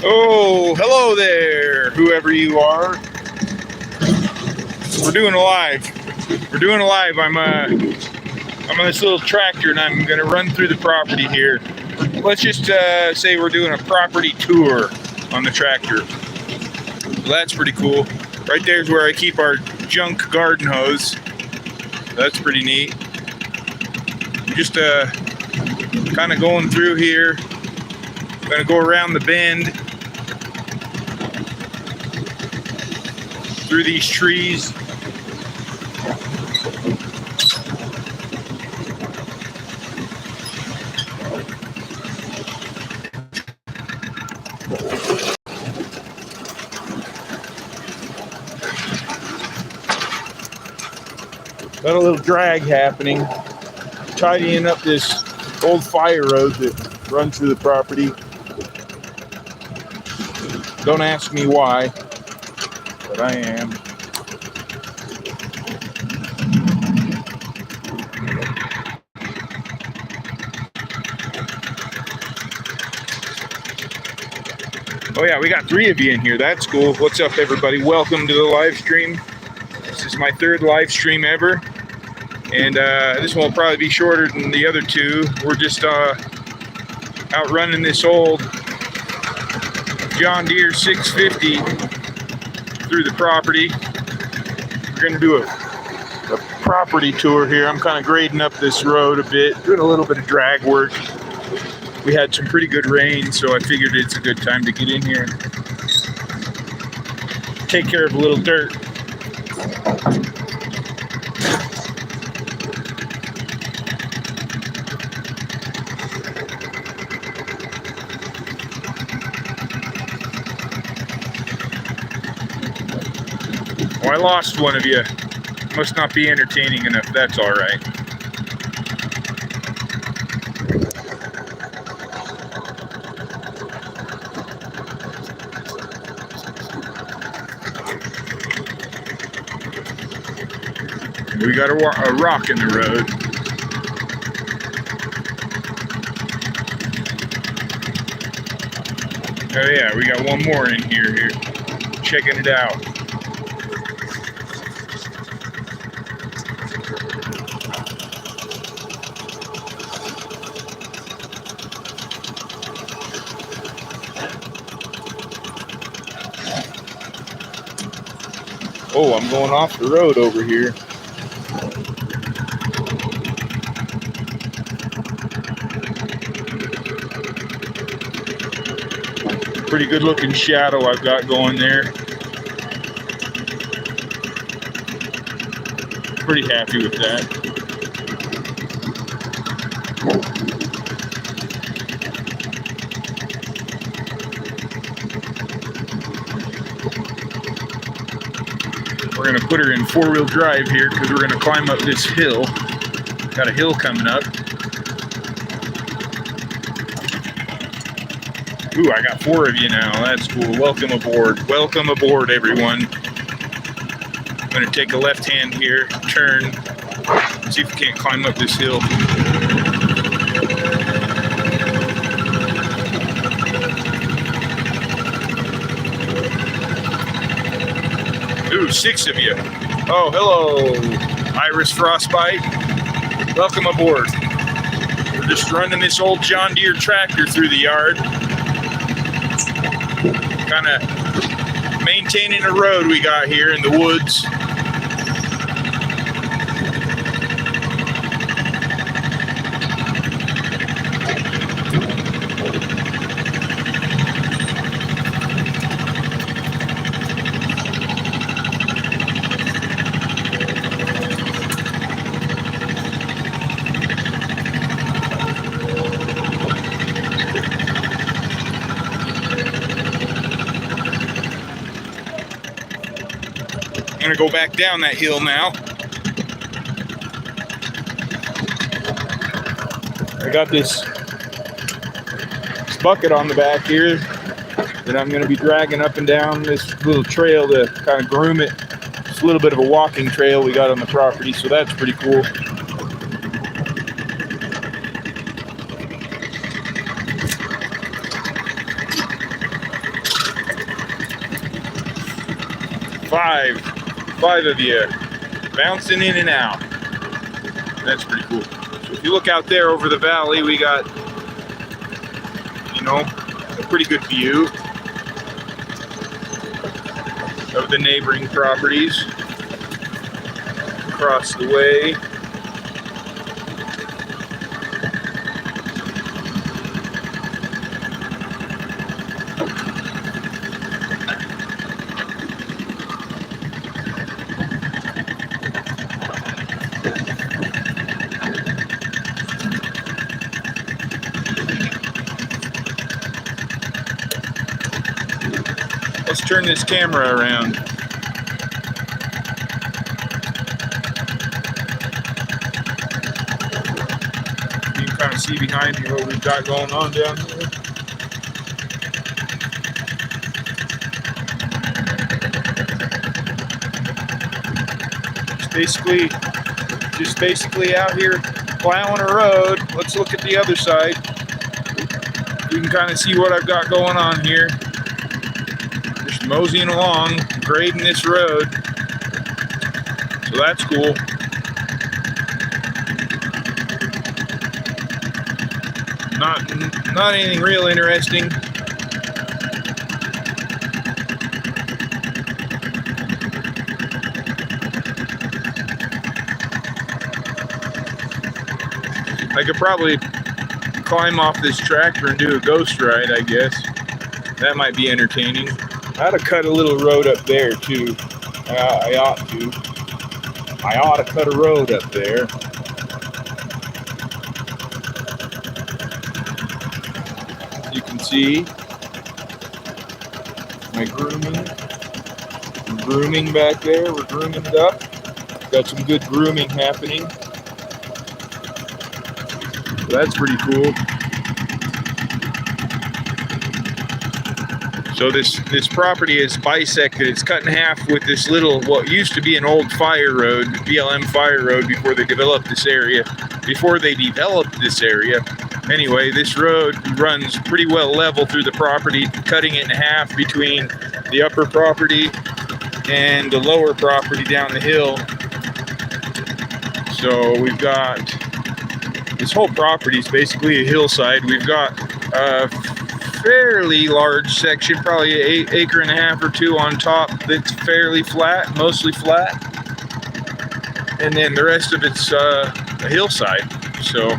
Oh, hello there, whoever you are. We're doing a live. I'm on this little tractor, and I'm going to run through the property here. Let's just say we're doing a property tour on the tractor. So that's pretty cool. Right there's where I keep our junk garden hose. That's pretty neat. Just kind of going through here. I'm going to go around the bend through these trees. Got a little drag happening, tidying up this old fire road that runs through the property. Don't ask me why, but I am. Oh yeah, we got 3 of you in here. That's cool. What's up, everybody? Welcome to the live stream. This is my 3rd live stream ever. And this one will probably be shorter than the other 2. We're just out running this old John Deere 650 through the property. We're going to do a property tour here. I'm kind of grading up this road a bit, doing a little bit of drag work. We had some pretty good rain, so I figured it's a good time to get in here and take care of a little dirt. Oh, I lost one of you. Must not be entertaining enough. That's all right. We got a rock in the road. Oh yeah, we got one more in here. Checking it out. Oh, I'm going off the road over here. Pretty good looking shadow I've got going there. Pretty happy with that. We're going to put her in 4-wheel drive here because we're going to climb up this hill. Got a hill coming up. Ooh, I got 4 of you now. That's cool. Welcome aboard. Welcome aboard, everyone. I'm going to take a left hand here, turn, see if we can't climb up this hill. Ooh, 6 of you. Oh, hello, Iris Frostbite. Welcome aboard. We're just running this old John Deere tractor through the yard. Kind of maintaining a road we got here in the woods. I'm gonna go back down that hill now. I got this bucket on the back here that I'm gonna be dragging up and down this little trail to kind of groom it. It's a little bit of a walking trail we got on the property, so that's pretty cool. Five of you bouncing in and out. That's pretty cool. So if you look out there over the valley, we got, you know, a pretty good view of the neighboring properties across the way. Let's turn this camera around. You can kind of see behind me what we've got going on down here. Just basically out here plowing a road. Let's look at the other side. You can kind of see what I've got going on here. Just moseying along, grading this road. So that's cool. Not anything real interesting. I could probably climb off this tractor and do a ghost ride, I guess. That might be entertaining. I ought to cut a little road up there too. I ought to. I ought to cut a road up there. You can see my grooming back there. We're grooming it up. Got some good grooming happening. That's pretty cool. So this property is bisected. It's cut in half with this little, what used to be an old fire road, BLM fire road, before they developed this area. Anyway, this road runs pretty well level through the property, cutting it in half between the upper property and the lower property down the hill. So we've got, this whole property is basically a hillside. We've got a fairly large section, probably an acre and a half or two on top, that's fairly flat, mostly flat. And then the rest of it's a hillside. So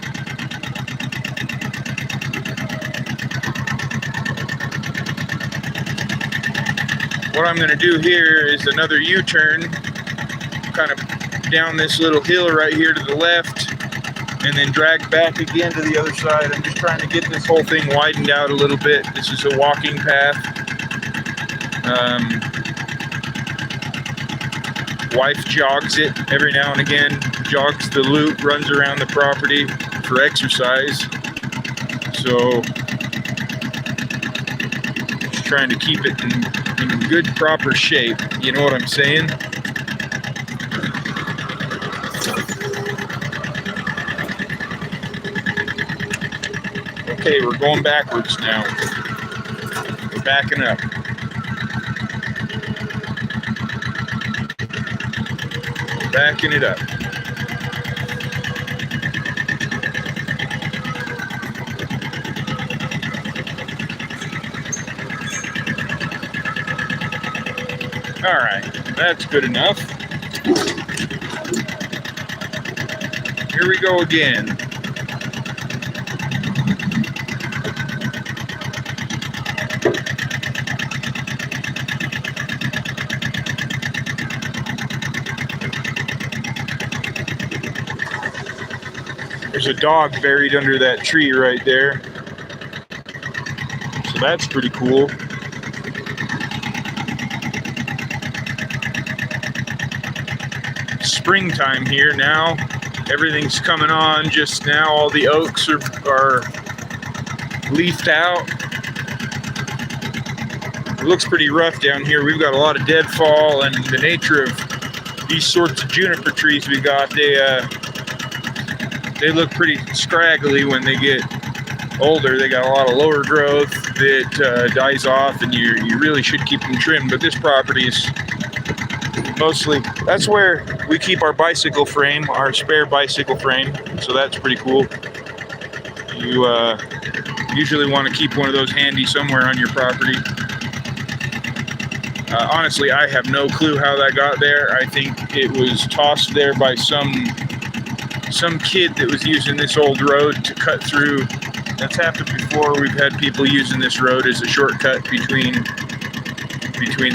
what I'm going to do here is another U-turn, kind of down this little hill right here to the left, and then drag back again to the other side. I'm just trying to get this whole thing widened out a little bit. This is a walking path. Wife jogs it every now and again, jogs the loop, runs around the property for exercise. So just trying to keep it in good, proper shape. You know what I'm saying? Okay, we're going backwards now. We're backing up. Backing it up. All right, that's good enough. Here we go again. There's a dog buried under that tree right there. So that's pretty cool. Springtime here now. Everything's coming on just now. All the oaks are leafed out. It looks pretty rough down here. We've got a lot of deadfall, and the nature of these sorts of juniper trees we got, they look pretty scraggly when they get older. They got a lot of lower growth that dies off, and you really should keep them trimmed. But this property is Mostly, that's where we keep our bicycle frame, our spare bicycle frame. So that's pretty cool. You usually want to keep one of those handy somewhere on your property. Honestly, I have no clue how that got there. I think it was tossed there by some kid that was using this old road to cut through. That's happened before. We've had people using this road as a shortcut between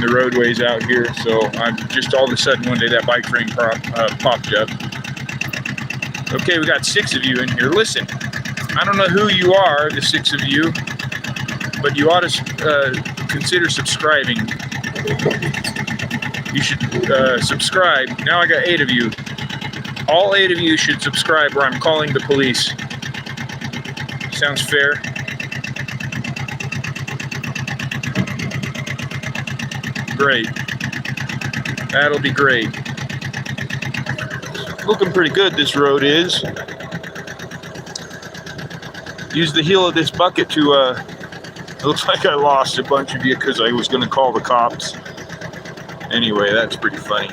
the roadways out here. So I'm just all of a sudden one day that bike frame popped up. Okay, we got 6 of you in here. Listen, I don't know who you are, the 6 of you, but you ought to consider subscribing. You should subscribe. Now I got 8 of you. All 8 of you should subscribe or I'm calling the police. Sounds fair? Great. That'll be great. Looking pretty good, this road is. Use the heel of this bucket to, it looks like I lost a bunch of you because I was going to call the cops. Anyway, that's pretty funny.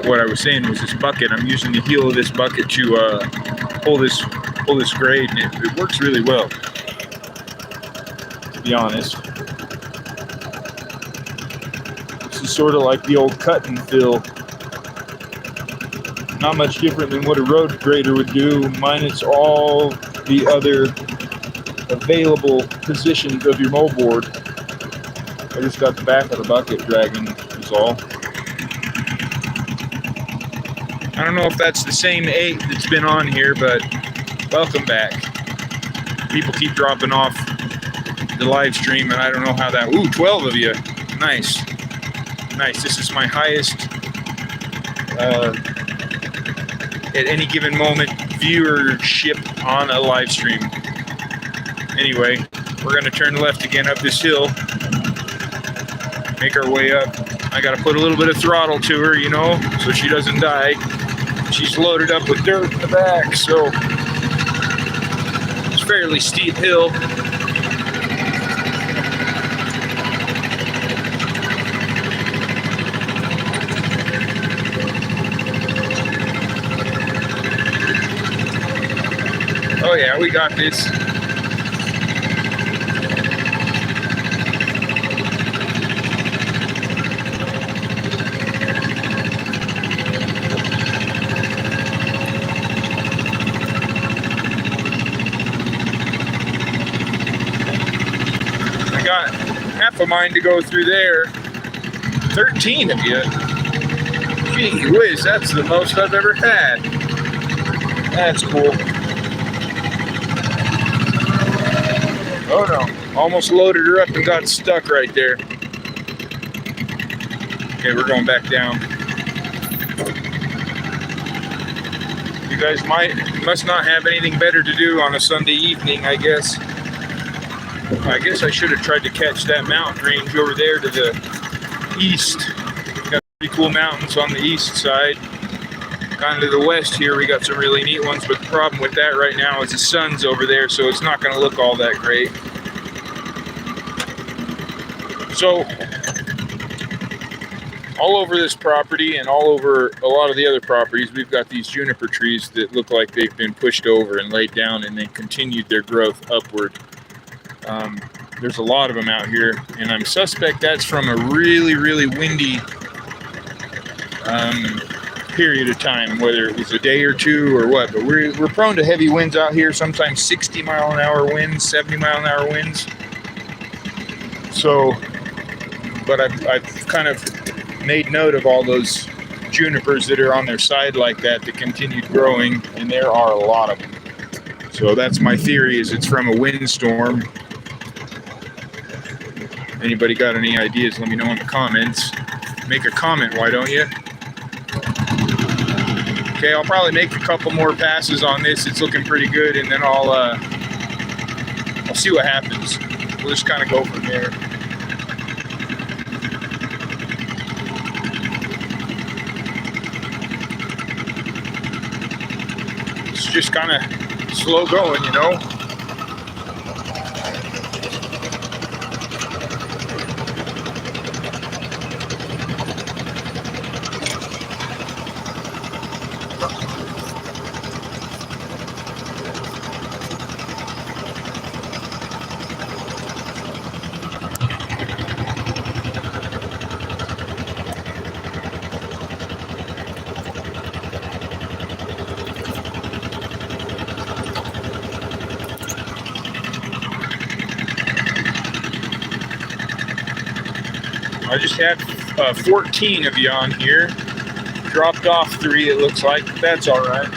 What I was saying was this bucket, I'm using the heel of this bucket to pull this grade, and it works really well, to be honest. This is sort of like the old cut and fill. Not much different than what a road grader would do, minus all the other available positions of your moldboard. I just got the back of the bucket dragging is all. I don't know if that's the same 8 that's been on here, but welcome back. People keep dropping off the live stream, and I don't know how that... Ooh, 12 of you. Nice. Nice. This is my highest, at any given moment, viewership on a live stream. Anyway, we're going to turn left again up this hill. Make our way up. I got to put a little bit of throttle to her, you know, so she doesn't die. She's loaded up with dirt in the back, so it's a fairly steep hill. Oh yeah, we got this. I got half a mind to go through there. 13 of you. Gee whiz, that's the most I've ever had. That's cool. Oh no, almost loaded her up and got stuck right there. Okay, we're going back down. You guys must not have anything better to do on a Sunday evening, I guess. I guess I should have tried to catch that mountain range over there to the east. Got pretty cool mountains on the east side. Kind of to the west here, we got some really neat ones, but the problem with that right now is the sun's over there, so it's not going to look all that great. So, all over this property and all over a lot of the other properties, we've got these juniper trees that look like they've been pushed over and laid down and then continued their growth upward. There's a lot of them out here, and I'm suspect that's from a really, really windy period of time, whether it was a day or two or what, but we're prone to heavy winds out here, sometimes 60 mile an hour winds, 70 mile an hour winds. So, but I've kind of made note of all those junipers that are on their side like that continued growing, and there are a lot of them. So that's my theory, is it's from a windstorm. Anybody got any ideas, let me know in the comments. Make a comment, why don't you? Okay, I'll probably make a couple more passes on this. It's looking pretty good, and then I'll see what happens. We'll just kind of go from there. It's just kind of slow going, you know. I just had 14 of you on here. Dropped off 3, it looks like. That's all right.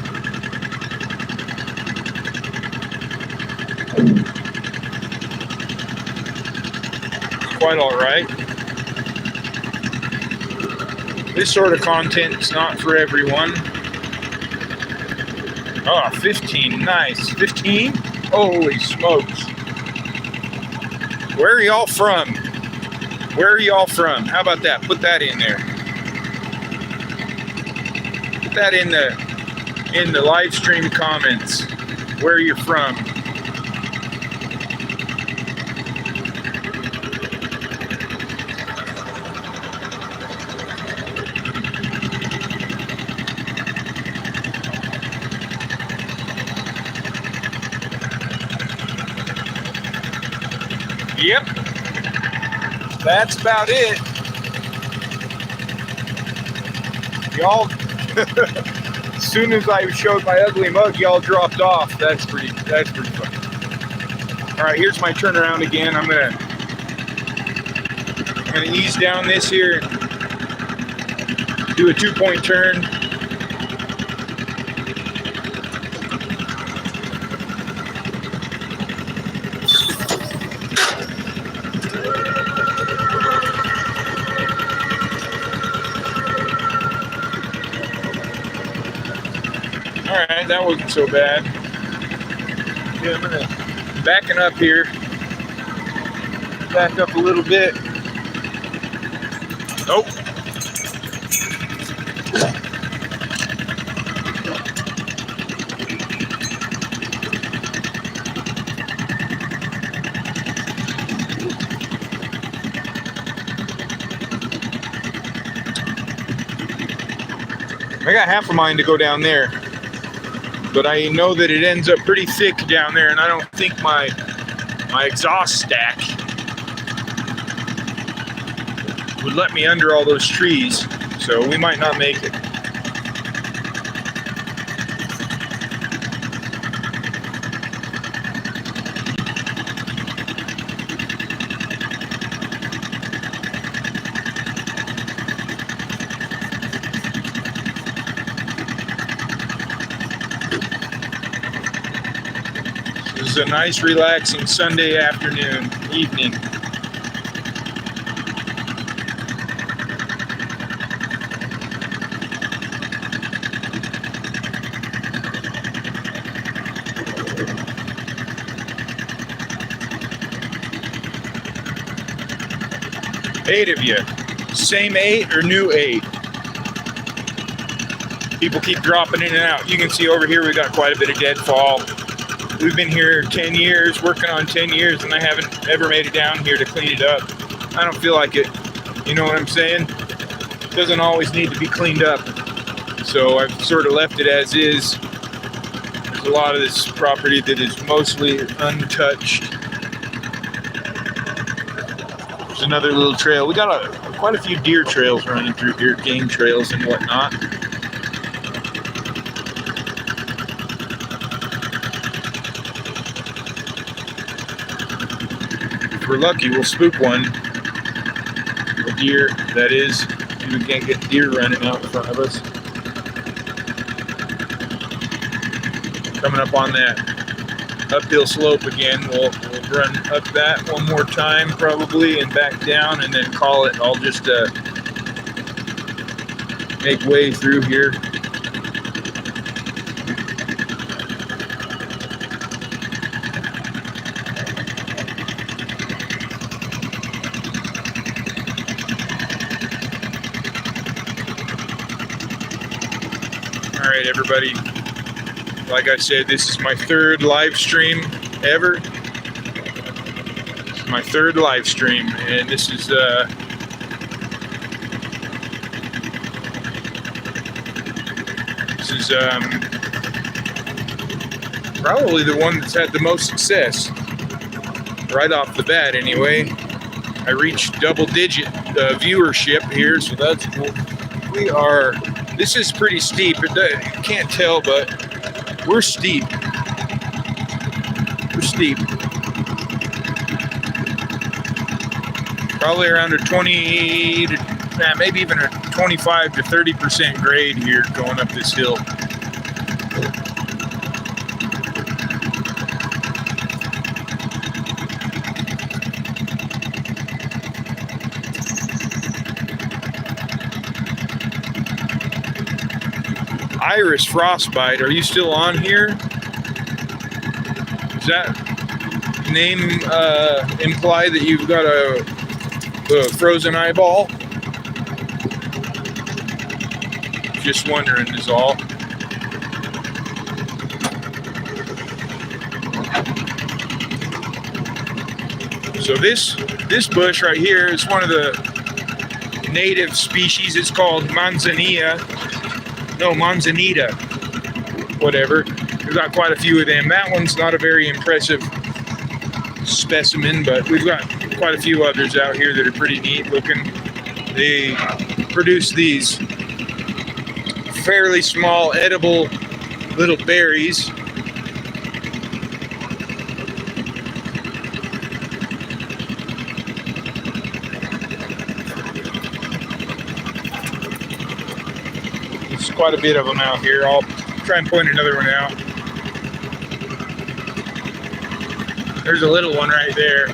Quite all right. This sort of content is not for everyone. Oh, 15, nice. 15? Holy smokes. Where are y'all from? Where are y'all from? How about that? Put that in there. Put that in the live stream comments. Where you're from. Yep, that's about it. Y'all, as soon as I showed my ugly mug, y'all dropped off. That's pretty funny. All right, here's my turnaround again. I'm gonna ease down this here, do a 2-point turn. Alright, that wasn't so bad. Yeah, I'm gonna backing up here. Back up a little bit. Nope. I got half a mind to go down there. But I know that it ends up pretty thick down there, and I don't think my exhaust stack would let me under all those trees, so we might not make it. This is a nice, relaxing Sunday afternoon, evening. Eight of you. Same 8 or new 8? People keep dropping in and out. You can see over here we got quite a bit of deadfall. We've been here 10 years, working on 10 years, and I haven't ever made it down here to clean it up. I don't feel like it. You know what I'm saying? It doesn't always need to be cleaned up. So I've sort of left it as is. There's a lot of this property that is mostly untouched. There's another little trail. We got quite a few deer trails running through here, game trails and whatnot. If we're lucky, we'll spook one. A deer, that is. We can't get deer running out in front of us. Coming up on that uphill slope again. We'll run up that one more time probably and back down and then call it. I'll just make way through here. All right, everybody. Like I said, this is my 3rd live stream ever. This is my 3rd live stream, and this is probably the one that's had the most success right off the bat. Anyway, I reached double-digit viewership here, so that's cool. This is pretty steep. You can't tell, but we're steep. We're steep. Probably around a 20 to maybe even a 25 to 30% grade here going up this hill. Iris Frostbite, are you still on here? Does that name imply that you've got a frozen eyeball? Just wondering is all. So this bush right here is one of the native species. It's called manzanita, whatever. We've got quite a few of them. That one's not a very impressive specimen, but we've got quite a few others out here that are pretty neat looking. They produce these fairly small, edible little berries. There's quite a bit of them out here. I'll try and point another one out. There's a little one right there.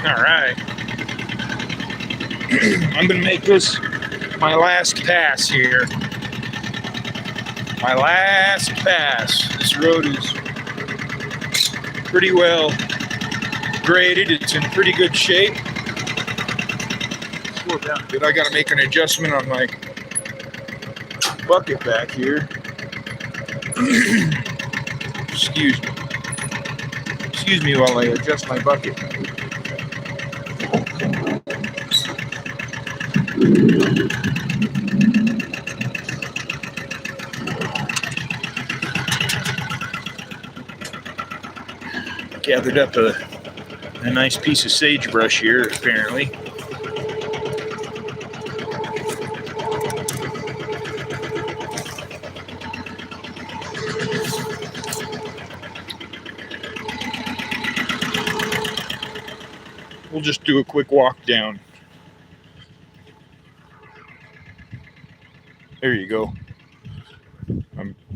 All right. I'm going to make this my last pass here. My last pass. This road is pretty well graded. It's in pretty good shape. Slow down a bit. I got to make an adjustment on my bucket back here. Excuse me. Excuse me while I adjust my bucket. Gathered up a nice piece of sagebrush here, apparently. We'll just do a quick walk down. There you go.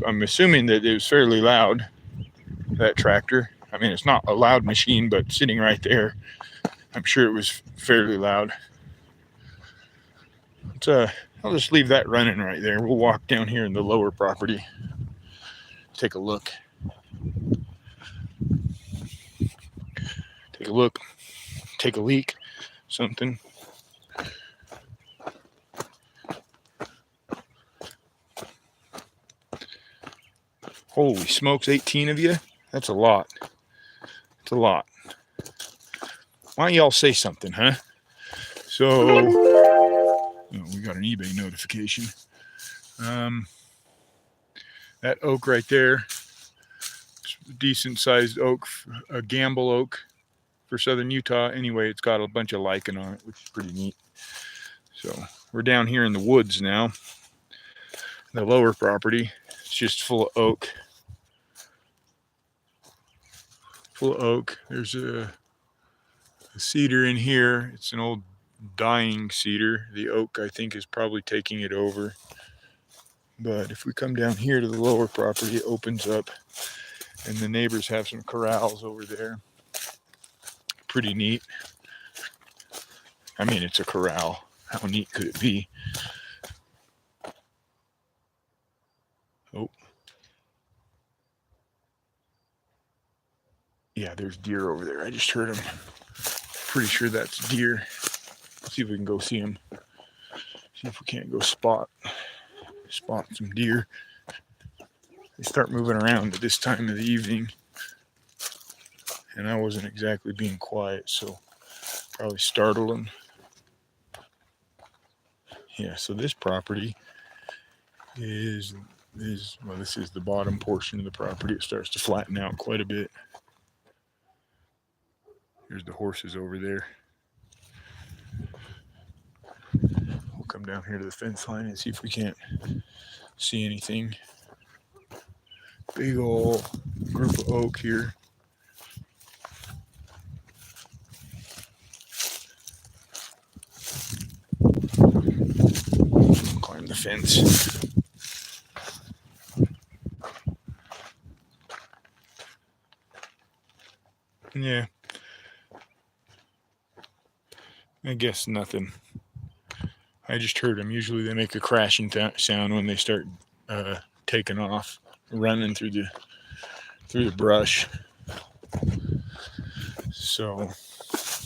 I'm assuming that it was fairly loud, that tractor. I mean, it's not a loud machine, but sitting right there, I'm sure it was fairly loud. I'll just leave that running right there. We'll walk down here in the lower property. Take a look. Take a look. Take a leak. Something. Holy smokes, 18 of you? That's a lot. It's a lot. Why don't y'all say something, huh? So, oh, we got an eBay notification. That oak right there, decent sized oak, a gamble oak for southern Utah. Anyway, it's got a bunch of lichen on it, which is pretty neat. So we're down here in the woods now. The lower property, it's just full of oak. Full of oak. There's a cedar in here. It's an old dying cedar. The oak, I think, is probably taking it over. But if we come down here to the lower property, it opens up, and the neighbors have some corrals over there. Pretty neat. I mean, it's a corral. How neat could it be? Oh. Yeah, there's deer over there. I just heard them. Pretty sure that's deer. Let's see if we can go see them. See if we can't go spot some deer. They start moving around at this time of the evening. And I wasn't exactly being quiet, so probably startled them. Yeah, so this property is This is the bottom portion of the property. It starts to flatten out quite a bit. Here's the horses over there. We'll come down here to the fence line and see if we can't see anything. Big old group of oak here. Climb the fence. Yeah. I guess nothing. I just heard them. Usually they make a crashing sound when they start taking off, running through the brush. So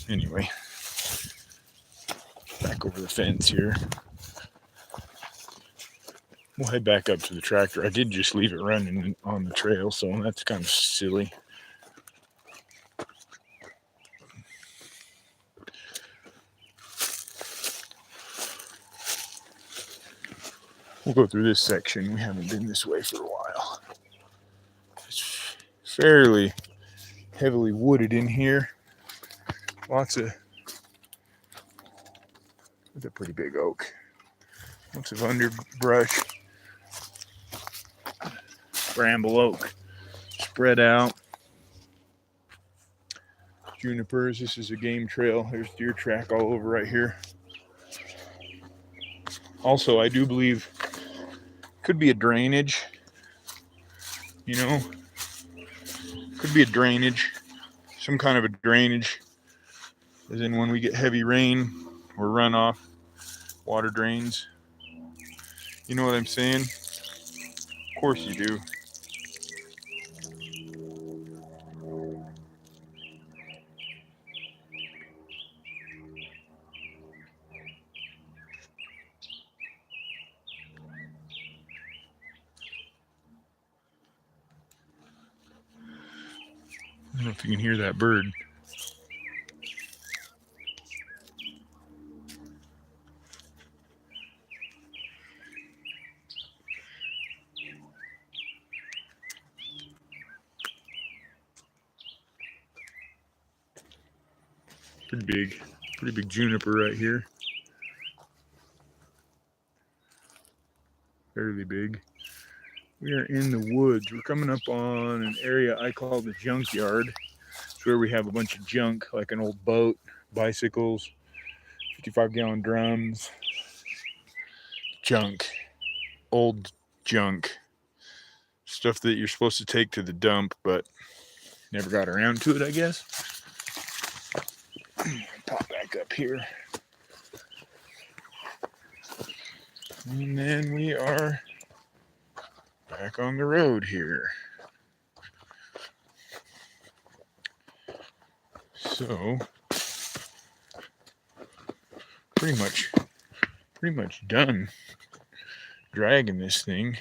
anyway, back over the fence here. We'll head back up to the tractor. I did just leave it running on the trail, so that's kind of silly. We'll go through this section. We haven't been this way for a while. It's fairly heavily wooded in here. That's a pretty big oak. Lots of underbrush. Bramble oak spread out. Junipers. This is a game trail. There's deer track all over right here. Also, I do believe could be a drainage. You know, could be a drainage. Some kind of a drainage. As in when we get heavy rain or runoff, water drains. You know what I'm saying? Of course you do. I don't know if you can hear that bird. Pretty big juniper right here. Fairly big. We are in the woods. We're coming up on an area I call the junkyard. It's where we have a bunch of junk, like an old boat, bicycles, 55-gallon drums, junk, old junk, stuff that you're supposed to take to the dump, but never got around to it, I guess. Pop back up here. And then we are back on the road here. So pretty much done dragging this thing.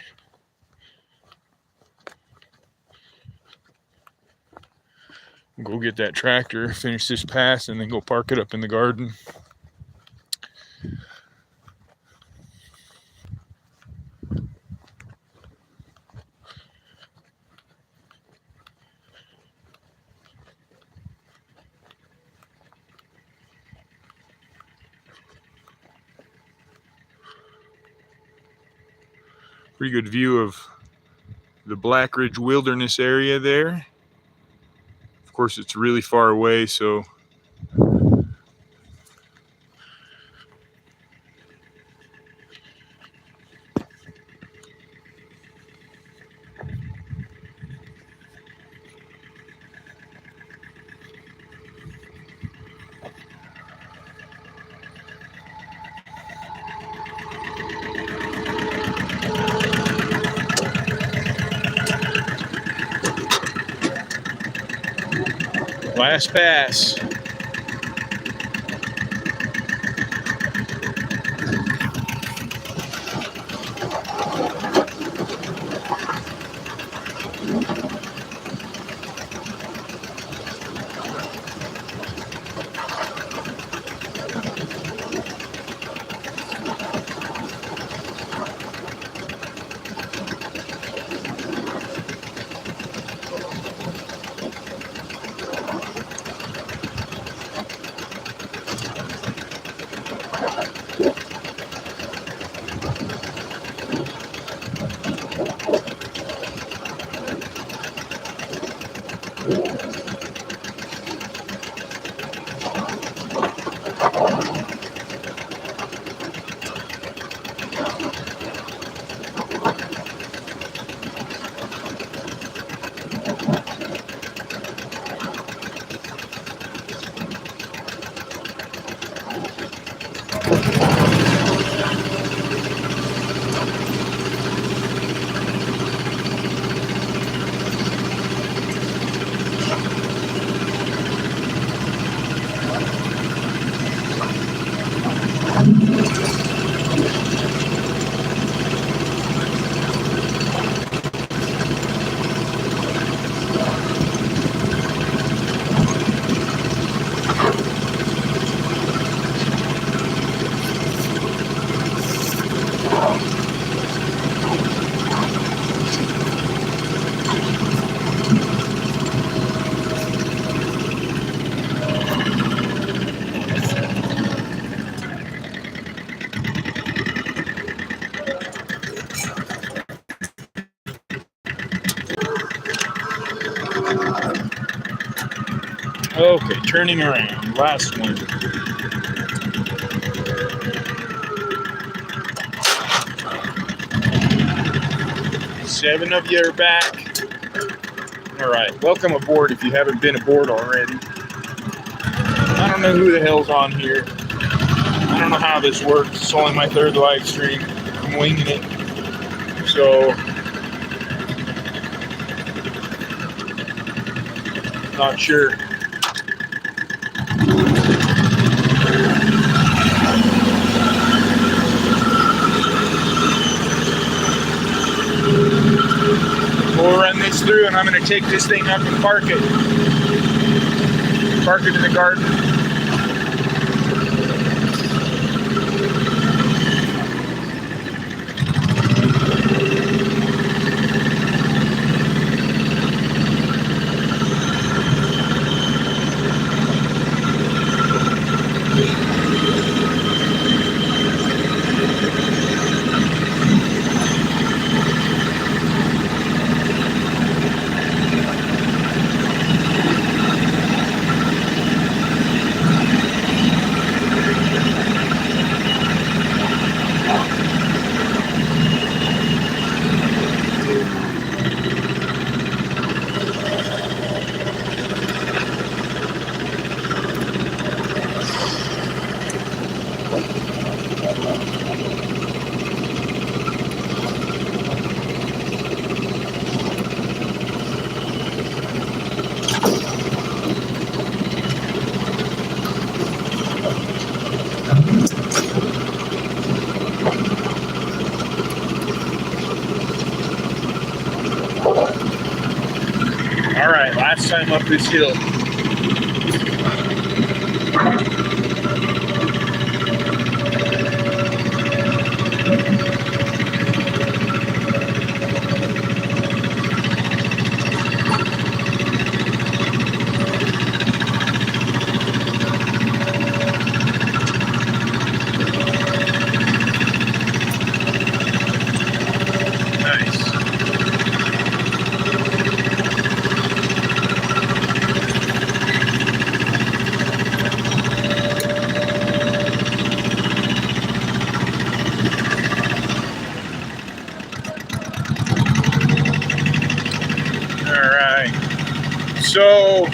We'll go get that tractor, finish this pass, and then go park it up in the garden. Pretty good view of the BlackRidge wilderness area there. Of course, it's really far away, so last pass. Okay, turning around. Last one. Seven of you are back. All right, welcome aboard if you haven't been aboard already. I don't know who the hell's on here. I don't know how this works. It's only my third live stream. I'm winging it. So, not sure. We'll run this through and I'm going to take this thing up and park it. Park it in the garden. All right, last time up this hill. So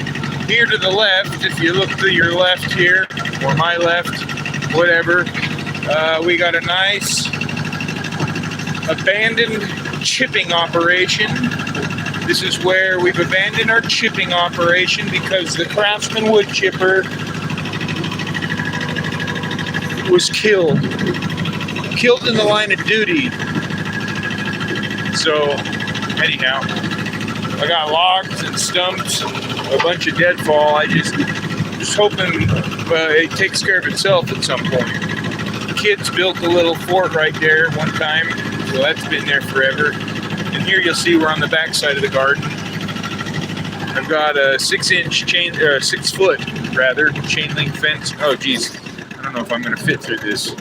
here to the left, if you look to your left here, or my left, whatever, we got a nice abandoned chipping operation. This is where we've abandoned our chipping operation because the Craftsman wood chipper was killed in the line of duty. So anyhow, I got logs and stumps, a bunch of deadfall. I just hoping it takes care of itself at some point. The kids built a little fort right there one time, so that's been there forever. And here you'll see we're on the back side of the garden. I've got a 6 foot chain link fence. Oh geez, I don't know if I'm gonna fit through this.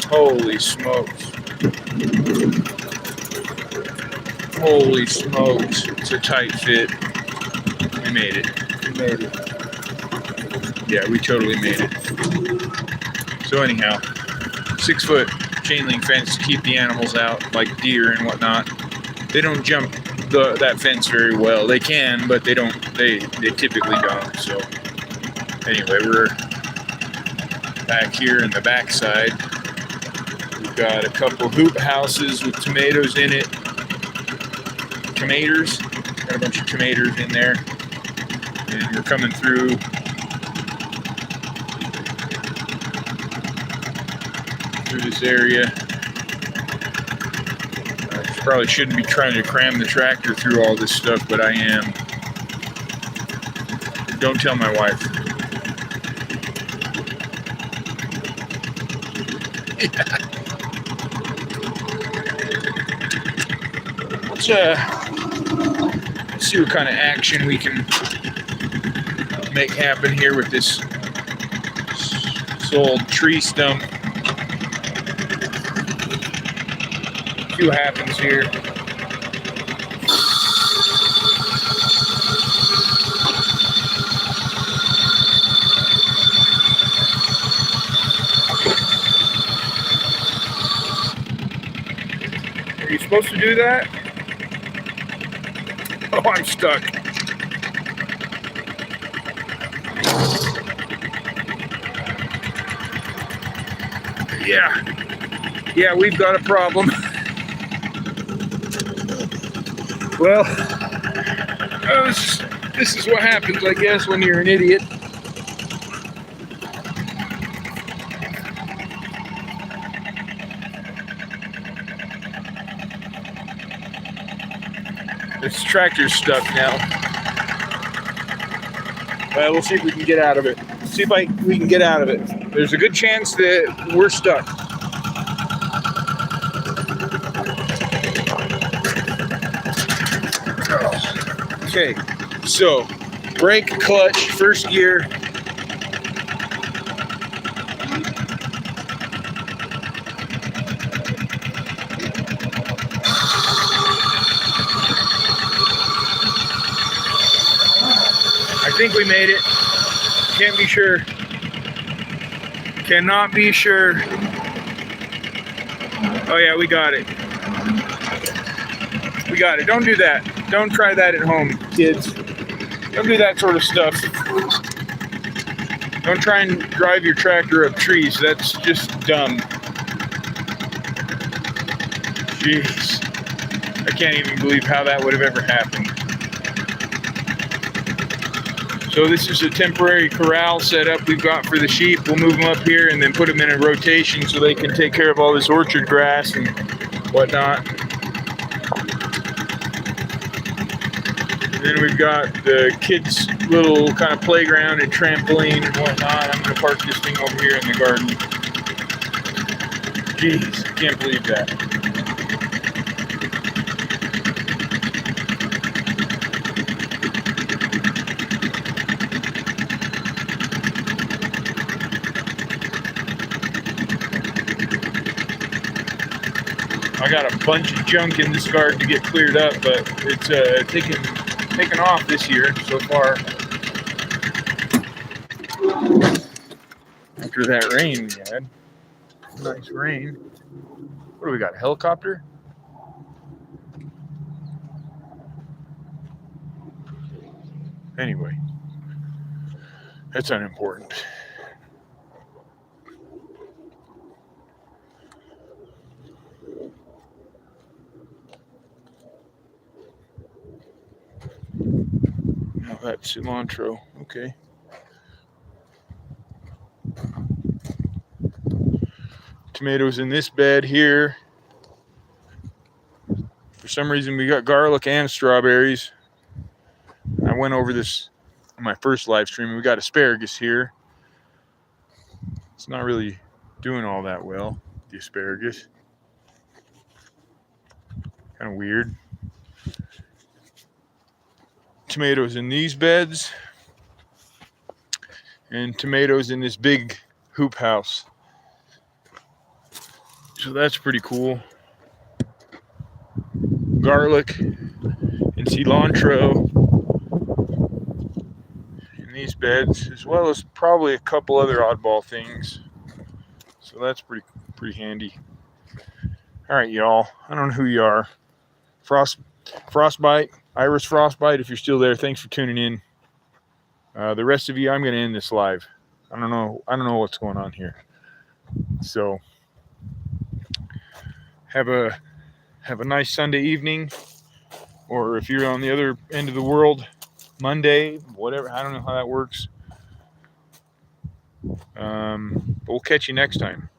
Holy smokes. Holy smokes, it's a tight fit. We made it. Yeah, we totally made it. So anyhow, 6 foot chain link fence to keep the animals out, like deer and whatnot. They don't jump that fence very well. They can, but they don't. They typically don't. So anyway, we're back here in the backside. We've got a couple hoop houses with tomatoes in it. Tomatoes, got a bunch of tomatoes in there, and we're coming through this area. I probably shouldn't be trying to cram the tractor through all this stuff, but I am. Don't tell my wife. Let's see what kind of action we can make happen here with this old tree stump. See what happens here. supposed to do that? Oh, I'm stuck. Yeah, we've got a problem. Well, this is what happens, I guess, when you're an idiot. This tractor's stuck now. Well, we'll see if we can get out of it. See if we can get out of it. There's a good chance that we're stuck. Okay, so brake, clutch, first gear. I think we made it. Can't be sure. Cannot be sure. Oh yeah, we got it. We got it. Don't do that. Don't try that at home, kids. Don't do that sort of stuff. Don't try and drive your tractor up trees. That's just dumb. Jeez. I can't even believe how that would have ever happened. So this is a temporary corral setup we've got for the sheep. We'll move them up here and then put them in a rotation so they can take care of all this orchard grass and whatnot. And then we've got the kids' little kind of playground and trampoline and whatnot. I'm going to park this thing over here in the garden. Jeez, I can't believe that. I got a bunch of junk in this garden to get cleared up, but it's taken off this year so far. After that rain we had. Nice rain. What do we got? A helicopter? Anyway, that's unimportant. Oh, that's cilantro. Okay. Tomatoes in this bed here. For some reason, we got garlic and strawberries. I went over this in my first live stream. We got asparagus here. It's not really doing all that well, the asparagus. Kind of weird. Tomatoes in these beds. And tomatoes in this big hoop house. So that's pretty cool. Garlic and cilantro in these beds, as well as probably a couple other oddball things. So that's pretty handy. All right, y'all. I don't know who you are. Frostbite, Iris Frostbite, if you're still there, thanks for tuning in. The rest of you, I'm going to end this live. I don't know what's going on here. So have a nice Sunday evening, or if you're on the other end of the world, Monday, whatever. I don't know how that works. But we'll catch you next time.